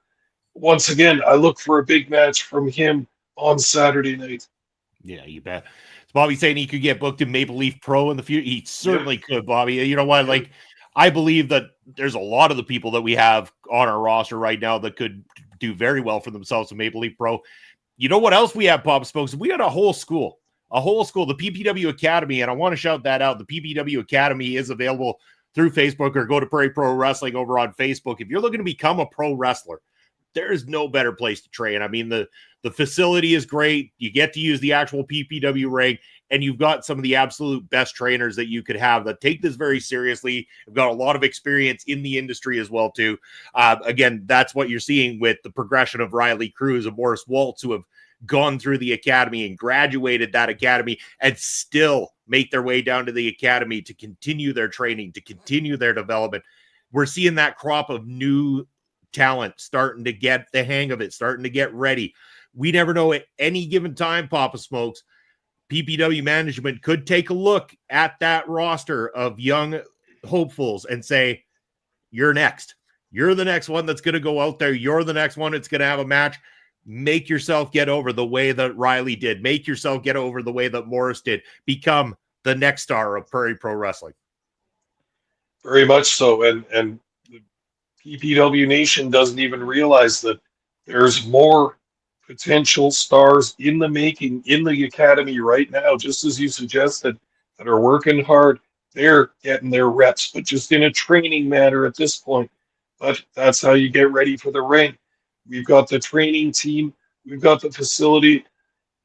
once again, I look for a big match from him on Saturday night. Yeah, you bet. Is Bobby saying he could get booked in Maple Leaf Pro in the future? He certainly could, Bobby. You know what? Like, I believe that there's a lot of the people that we have on our roster right now that could do very well for themselves in Maple Leaf Pro. You know what else we have, Pop Spokes? We got a whole school, the PPW Academy, and I want to shout that out. The PPW Academy is available through Facebook, or go to Prairie Pro Wrestling over on Facebook. If you're looking to become a pro wrestler, there is no better place to train. I mean, the facility is great. You get to use the actual PPW ring, and you've got some of the absolute best trainers that you could have that take this very seriously. They've got a lot of experience in the industry as well, too. Again, that's what you're seeing with the progression of Riley Cruz and Morris Waltz, who have gone through the academy and graduated that academy and still make their way down to the academy to continue their training, to continue their development. We're seeing that crop of new talent starting to get the hang of it, starting to get ready. We never know at any given time, Papa Smokes, PPW management could take a look at that roster of young hopefuls and say, you're next. You're the next one that's going to go out there. You're the next one that's going to have a match. Make yourself get over the way that Riley did. Make yourself get over the way that Morris did. Become the next star of Prairie Pro Wrestling. Very much so. And the PPW Nation doesn't even realize that there's more potential stars in the making in the academy right now, just as you suggested, that are working hard. They're getting their reps, but just in a training manner at this point. But that's how you get ready for the ring. We've got the training team. We've got the facility.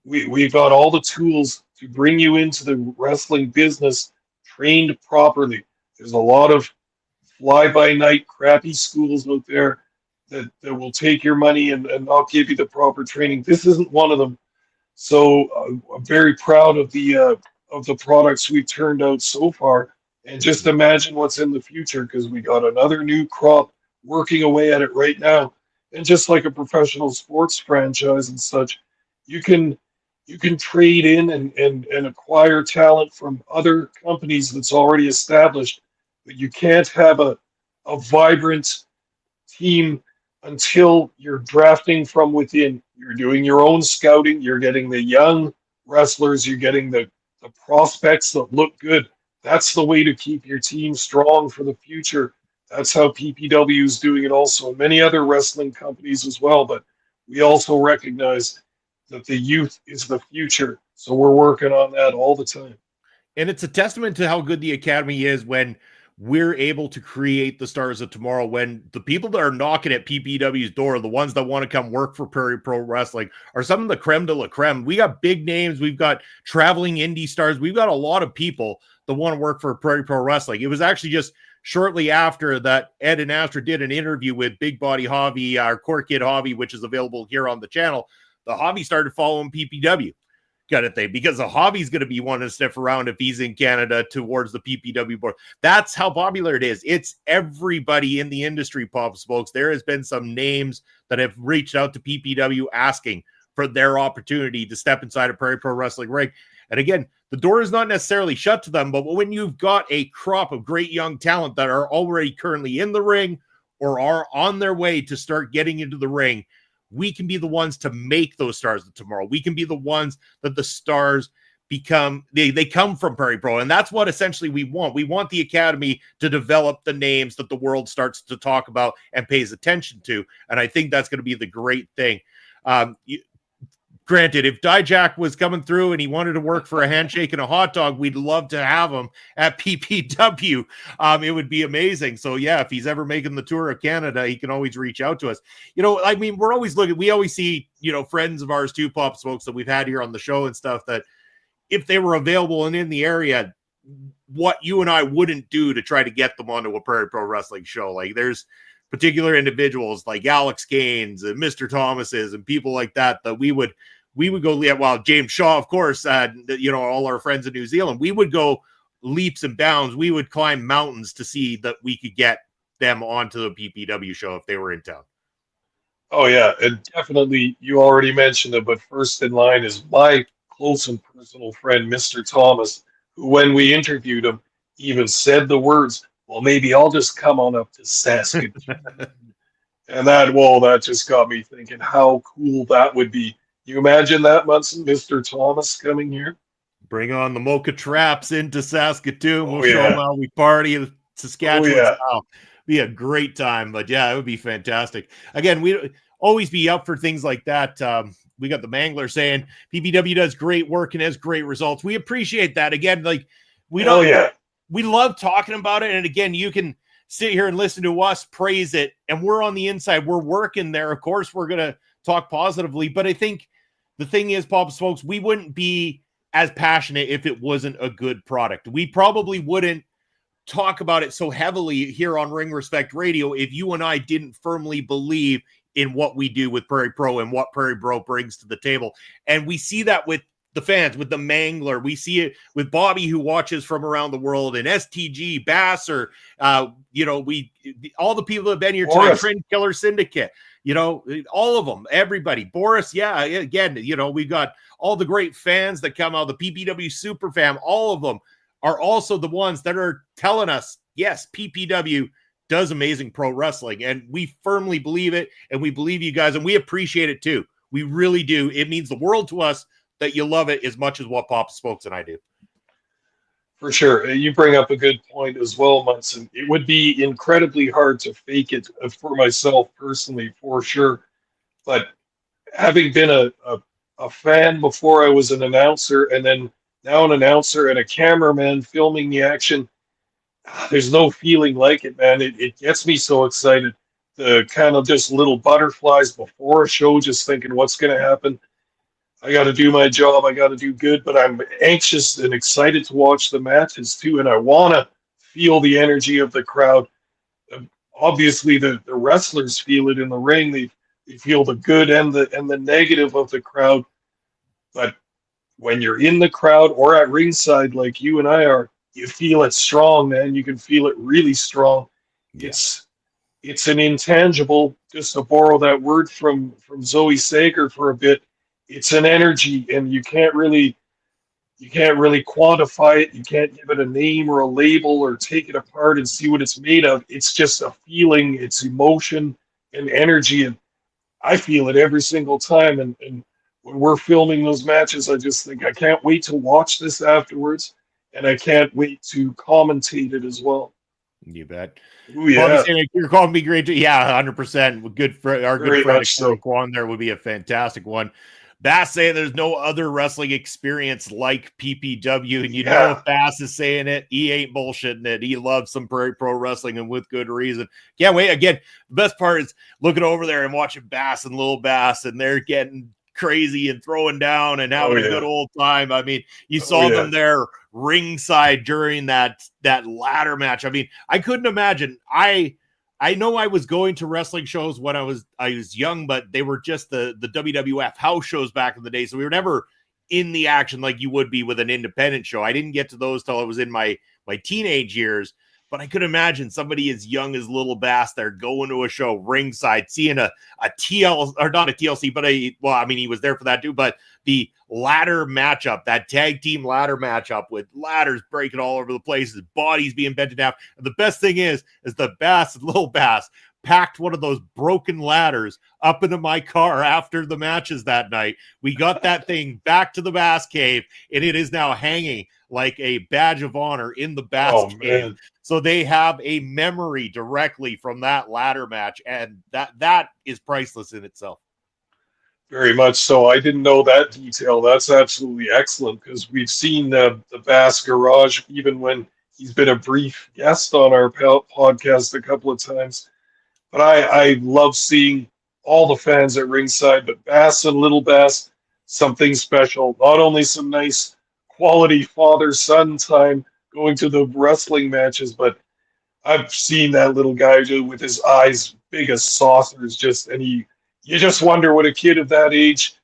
We've got all the tools to bring you into the wrestling business trained properly. There's a lot of fly-by-night crappy schools out there that will take your money and not give you the proper training. This isn't one of them. So I'm very proud of the products we've turned out so far. And just imagine what's in the future, because we got another new crop working away at it right now. And just like a professional sports franchise and such, you can trade in and acquire talent from other companies that's already established, but you can't have a vibrant team until you're drafting from within. You're doing your own scouting, you're getting the young wrestlers, you're getting the prospects that look good. That's the way to keep your team strong for the future. That's how PPW is doing it also, and many other wrestling companies as well. But we also recognize that the youth is the future. So we're working on that all the time. And it's a testament to how good the academy is when we're able to create the stars of tomorrow when the people that are knocking at PPW's door, the ones that want to come work for Prairie Pro Wrestling, are some of the creme de la creme. We got big names. We've got traveling indie stars. We've got a lot of people that want to work for Prairie Pro Wrestling. It was actually just shortly after that Ed and Astra did an interview with Big Body Javi, our core kid Javi, which is available here on the channel. The Javi started following PPW. Got it, because the Javi's going to be wanting to sniff around if he's in Canada towards the PPW board. That's how popular it is. It's everybody in the industry, Pop Smokes. There has been some names that have reached out to PPW asking for their opportunity to step inside a Prairie Pro Wrestling ring. And again, the door is not necessarily shut to them, but when you've got a crop of great young talent that are already currently in the ring or are on their way to start getting into the ring, we can be the ones to make those stars of tomorrow. We can be the ones that the stars become. They come from Prairie Pro, and that's what essentially we want. We want the academy to develop the names that the world starts to talk about and pays attention to, and I think that's going to be the great thing. Granted, if Dijak was coming through and he wanted to work for a handshake and a hot dog, we'd love to have him at PPW. It would be amazing. So yeah, if he's ever making the tour of Canada, he can always reach out to us. You know, I mean, we're always looking, we always see, you know, friends of ours too, Pop Smokes, that we've had here on the show and stuff, that if they were available and in the area, what you and I wouldn't do to try to get them onto a Prairie Pro Wrestling show. Like there's particular individuals like Alex Gaines and Mr. Thomas's and people like that, that we would go, well, James Shaw, of course, you know, all our friends in New Zealand, we would go leaps and bounds. We would climb mountains to see that we could get them onto the PPW show if they were in town. Oh, yeah. And definitely, you already mentioned it, but first in line is my close and personal friend, Mr. Thomas, who, when we interviewed him, even said the words, well, maybe I'll just come on up to Saskatoon. And that just got me thinking how cool that would be. You imagine that, Munson, Mr. Thomas coming here? Bring on the Mocha Traps into Saskatoon. We'll show yeah. them how we party in Saskatchewan. Oh, yeah. Style. Be a great time. But yeah, it would be fantastic. Again, we always be up for things like that. We got the Mangler saying PPW does great work and has great results. We appreciate that. Again, like we love talking about it. And again, you can sit here and listen to us praise it. And we're on the inside. We're working there. Of course, we're going to talk positively. But I think the thing is, Pop Smokes, we wouldn't be as passionate if it wasn't a good product. We probably wouldn't talk about it so heavily here on Ring Respect Radio if you and I didn't firmly believe in what we do with Prairie Pro and what Prairie Pro brings to the table. And we see that with the fans, with the Mangler. We see it with Bobby, who watches from around the world, and STG, Basser, you know, all the people that have been here tonight, Trend Killer Syndicate, you know, all of them, everybody. Boris, yeah, again, you know, we've got all the great fans that come out, the PPW Super Fam, all of them are also the ones that are telling us, yes, PPW does amazing pro wrestling, and we firmly believe it, and we believe you guys, and we appreciate it too. We really do. It means the world to us that you love it as much as what Pop Smokes and I do. For sure. You bring up a good point as well, Munson. It would be incredibly hard to fake it for myself personally, for sure. But having been a fan before I was an announcer, and then now an announcer and a cameraman filming the action, there's no feeling like it, man. It gets me so excited. The kind of just little butterflies before a show, just thinking what's going to happen. I got to do my job. I got to do good, but I'm anxious and excited to watch the matches too, and I want to feel the energy of the crowd. Obviously, the wrestlers feel it in the ring. They feel the good and the negative of the crowd. But when you're in the crowd or at ringside, like you and I are, you feel it strong, man. You can feel it really strong. Yeah. It's an intangible. Just to borrow that word from Zoe Sager for a bit. It's an energy, and you can't really quantify it. You can't give it a name or a label or take it apart and see what it's made of. It's just a feeling, it's emotion and energy, and I feel it every single time. And when we're filming those matches, I just think I can't wait to watch this afterwards, and I can't wait to commentate it as well. You bet. Ooh, yeah. You're calling me great. Yeah, 100%. Good for our good friend Quan. There would be a fantastic one. Bass saying there's no other wrestling experience like PPW, and Yeah. if Bass is saying it, he ain't bullshitting it. He loves some Prairie Pro Wrestling, and with good reason. Can't wait. Again, the best part is looking over there and watching Bass and Little Bass, and they're getting crazy and throwing down and having a good old time. I mean, you saw them there ringside during that ladder match. I mean, I couldn't imagine. I know I was going to wrestling shows when I was young, but they were just the WWF house shows back in the day. So we were never in the action like you would be with an independent show. I didn't get to those till I was in my teenage years, but I could imagine somebody as young as Little Bass there going to a show ringside, seeing a TL, or not a TLC, but he was there for that too, but the ladder matchup, that tag team ladder matchup with ladders breaking all over the place, his bodies being bent in half. And the best thing is the Bass, Little Bass, packed one of those broken ladders up into my car after the matches that night. We got that thing back to the Bass Cave, and it is now hanging like a badge of honor in the Bass Cave. Man. So they have a memory directly from that ladder match, and that is priceless in itself. Very much so. I didn't know that detail. That's absolutely excellent, because we've seen the Bass Garage even when he's been a brief guest on our podcast a couple of times. But I love seeing all the fans at ringside, but Bass and Little Bass, something special. Not only some nice quality father-son time going to the wrestling matches, but I've seen that little guy with his eyes big as saucers, you just wonder what a kid of that age,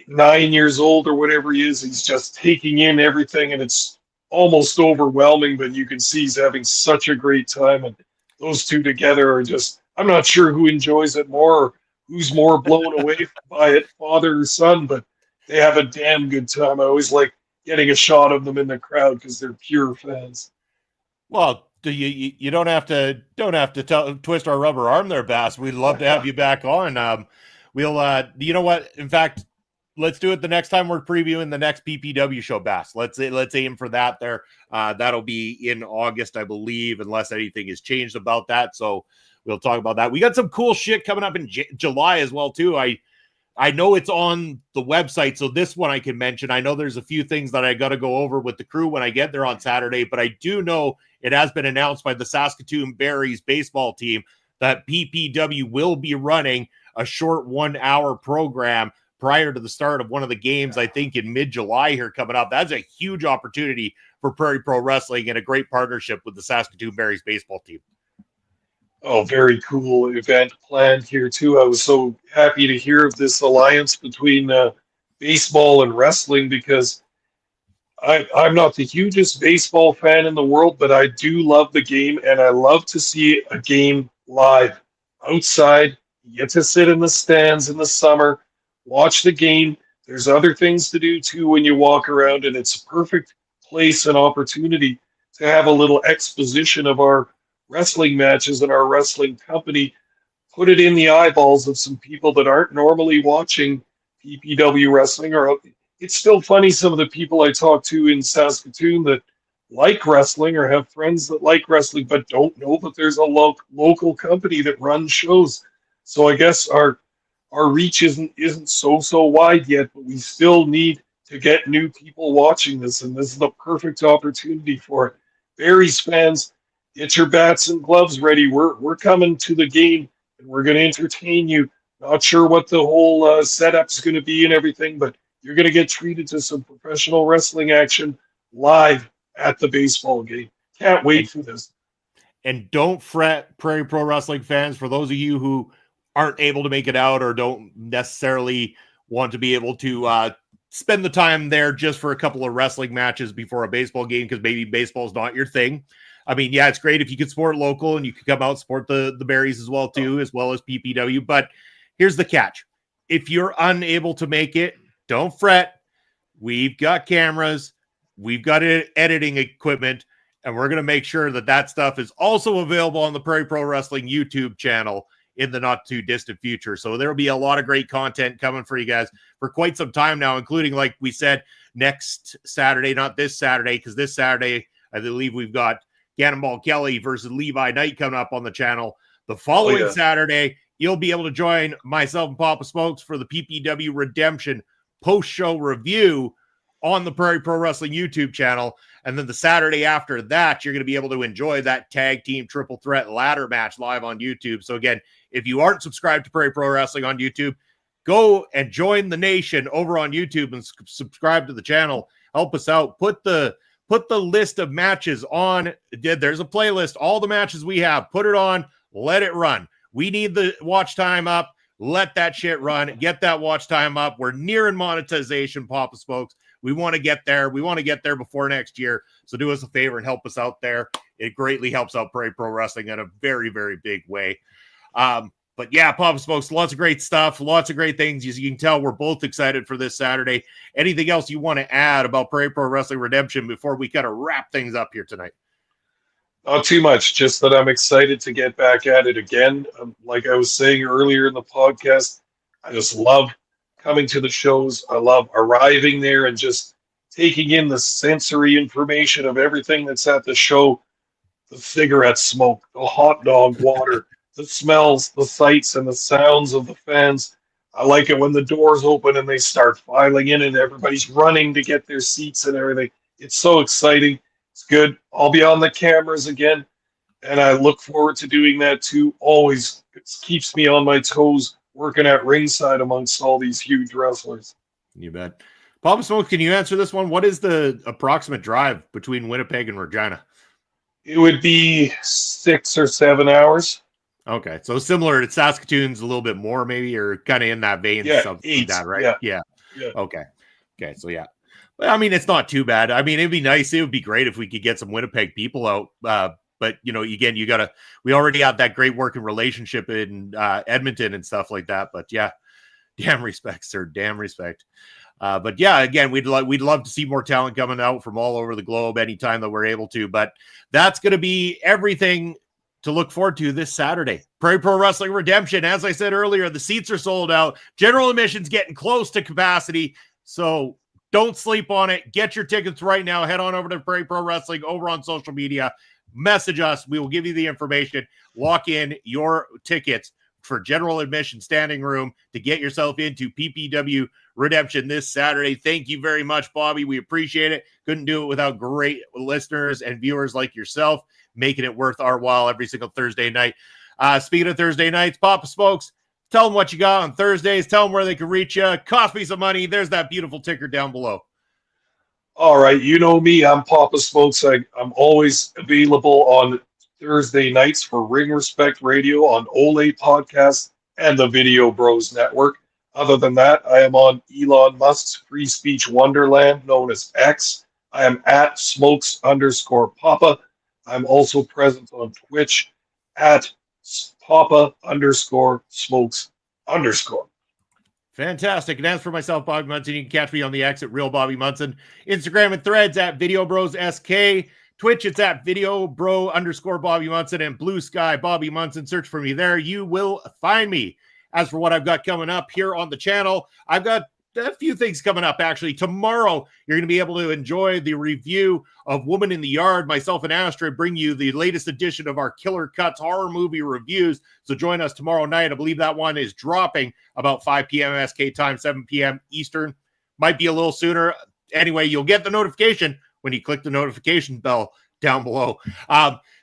9 years old or whatever he is, he's just taking in everything, and it's almost overwhelming, but you can see he's having such a great time. And those two together are just, I'm not sure who enjoys it more, or who's more blown away by it, father or son, but they have a damn good time. I always like getting a shot of them in the crowd because they're pure fans. Well, you don't have to twist our rubber arm there, Bass. We'd love to have you back on. We'll you know what? In fact, let's do it the next time we're previewing the next PPW show, Bass. Let's aim for that there. That'll be in August, I believe, unless anything has changed about that. So we'll talk about that. We got some cool shit coming up in July as well, too. I know it's on the website, so this one I can mention. I know there's a few things that I got to go over with the crew when I get there on Saturday, but I do know it has been announced by the Saskatoon Berries baseball team that PPW will be running a short 1-hour program prior to the start of one of the games, I think in mid-July here coming up. That's a huge opportunity for Prairie Pro Wrestling and a great partnership with the Saskatoon Berries baseball team. Oh, very cool event planned here too. I was so happy to hear of this alliance between baseball and wrestling, because I'm not the hugest baseball fan in the world, but I do love the game, and I love to see a game live outside. You get to sit in the stands in the summer, watch the game. There's other things to do too when you walk around, and it's a perfect place and opportunity to have a little exposition of our wrestling matches and our wrestling company, put it in the eyeballs of some people that aren't normally watching PPW wrestling. Or it's still funny, some of the people I talk to in Saskatoon that like wrestling or have friends that like wrestling but don't know that there's a local company that runs shows. So I guess our reach isn't so wide yet, but we still need to get new people watching this, and this is the perfect opportunity for it. Berries fans, get your bats and gloves ready. We're coming to the game, and we're going to entertain you. Not sure what the whole setup's going to be and everything, but you're going to get treated to some professional wrestling action live at the baseball game. Can't wait for this. And don't fret, Prairie Pro Wrestling fans, for those of you who aren't able to make it out or don't necessarily want to be able to spend the time there just for a couple of wrestling matches before a baseball game, because maybe baseball is not your thing. I mean, yeah, it's great if you could support local and you could come out and support the Berries as well, too, as well as PPW. But here's the catch. If you're unable to make it, don't fret. We've got cameras. We've got editing equipment. And we're going to make sure that stuff is also available on the Prairie Pro Wrestling YouTube channel in the not too distant future. So there will be a lot of great content coming for you guys for quite some time now, including, like we said, next Saturday, not this Saturday, because this Saturday, I believe we've got Cannonball Kelly versus Levi Knight coming up on the channel. The following Saturday you'll be able to join myself and Papa Smokes for the PPW Redemption post-show review on the Prairie Pro Wrestling YouTube channel. And then the Saturday after that, you're going to be able to enjoy that tag team triple threat ladder match live on YouTube. So again, if you aren't subscribed to Prairie Pro Wrestling on YouTube, go and join the nation over on YouTube and subscribe to the channel. Help us out. Put the list of matches on. There's a playlist, all the matches we have. Put it on, let it run. We need the watch time up. Let that shit run. Get that watch time up. We're nearing monetization, Papa Smokes. We want to get there. We want to get there before next year. So do us a favor and help us out there. It greatly helps out Prairie Pro Wrestling in a very, very big way. But yeah, Papa Smokes, lots of great stuff, lots of great things. As you can tell, we're both excited for this Saturday. Anything else you want to add about Prairie Pro Wrestling Redemption before we kind of wrap things up here tonight? Not too much, just that I'm excited to get back at it again. Like I was saying earlier in the podcast, I just love coming to the shows. I love arriving there and just taking in the sensory information of everything that's at the show. The cigarette smoke, the hot dog water, the smells, the sights, and the sounds of the fans. I like it when the doors open and they start filing in and everybody's running to get their seats and everything. It's so exciting. It's good. I'll be on the cameras again, and I look forward to doing that too. Always, it keeps me on my toes working at ringside amongst all these huge wrestlers. You bet. Papa Smoke, can you answer this one? What is the approximate drive between Winnipeg and Regina? It would be 6 or 7 hours. Okay, so similar to Saskatoon's a little bit more maybe, or kind of in that vein. Yeah, something 8. Like that, right? Yeah. Okay, so yeah. But I mean, it's not too bad. I mean, it'd be nice. It would be great if we could get some Winnipeg people out. But you know, again, we already have that great working relationship in Edmonton and stuff like that. But yeah, damn respect, sir. Damn respect. But yeah, again, we'd love to see more talent coming out from all over the globe anytime that we're able to. But that's going to be everything to look forward to this Saturday. Prairie Pro Wrestling Redemption. As I said earlier, the seats are sold out. General admission's getting close to capacity. So don't sleep on it. Get your tickets right now. Head on over to Prairie Pro Wrestling over on social media. Message us. We will give you the information. Lock in your tickets for general admission standing room to get yourself into PPW Redemption this Saturday. Thank you very much, Bobby. We appreciate it. Couldn't do it without great listeners and viewers like yourself, making it worth our while every single Thursday night. Speaking of Thursday nights, Papa Smokes, tell them what you got on Thursdays. Tell them where they can reach you. Cost me some money. There's that beautiful ticker down below. All right. You know me. I'm Papa Smokes. I'm always available on Thursday nights for Ring Respect Radio on Ole Podcast and the Video Bros Network. Other than that, I am on Elon Musk's free speech wonderland known as X. I am at Smokes_Papa. I'm also present on Twitch at Papa_Smokes_. Fantastic. And as for myself, Bobby Munson, you can catch me on the X at Real Bobby Munson. Instagram and Threads at Video Bros SK. Twitch, it's at Video Bro_Bobby Munson, and Blue Sky Bobby Munson. Search for me there. You will find me. As for what I've got coming up here on the channel, I've got a few things coming up. Actually, tomorrow you're going to be able to enjoy the review of Woman in the Yard. Myself and Astrid bring you the latest edition of our Killer Cuts horror movie reviews. So join us tomorrow night. I believe that one is dropping about 5 p.m. SK time, 7 p.m. Eastern. Might be a little sooner. Anyway, you'll get the notification when you click the notification bell down below.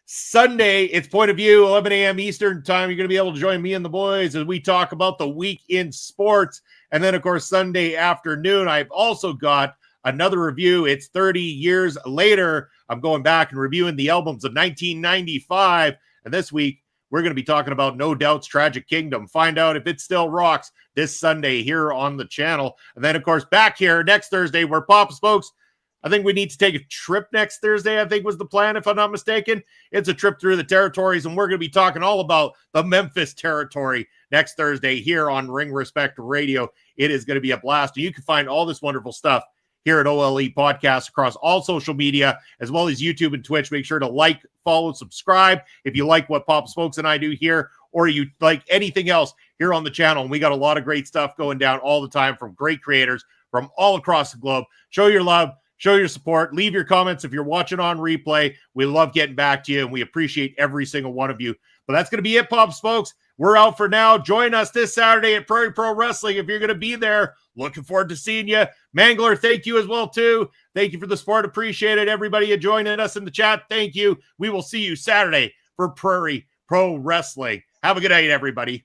Sunday, it's Point of View, 11 a.m. Eastern time. You're going to be able to join me and the boys as we talk about the week in sports. And then, of course, Sunday afternoon, I've also got another review. It's 30 years later. I'm going back and reviewing the albums of 1995. And this week, we're going to be talking about No Doubt's Tragic Kingdom. Find out if it still rocks this Sunday here on the channel. And then, of course, back here next Thursday, where Papa Smokes, I think we need to take a trip next Thursday, I think was the plan, if I'm not mistaken. It's a trip through the territories, and we're going to be talking all about the Memphis territory next Thursday here on Ring Respect Radio. It is going to be a blast. You can find all this wonderful stuff here at OLE Podcast across all social media, as well as YouTube and Twitch. Make sure to like, follow, subscribe if you like what Papa Smokes and I do here, or you like anything else here on the channel. And we got a lot of great stuff going down all the time from great creators from all across the globe. Show your love. Show your support. Leave your comments if you're watching on replay. We love getting back to you, and we appreciate every single one of you. But that's going to be it, Pubs, folks. We're out for now. Join us this Saturday at Prairie Pro Wrestling if you're going to be there. Looking forward to seeing you. Mangler, thank you as well, too. Thank you for the support. Appreciate it. Everybody joining us in the chat, thank you. We will see you Saturday for Prairie Pro Wrestling. Have a good night, everybody.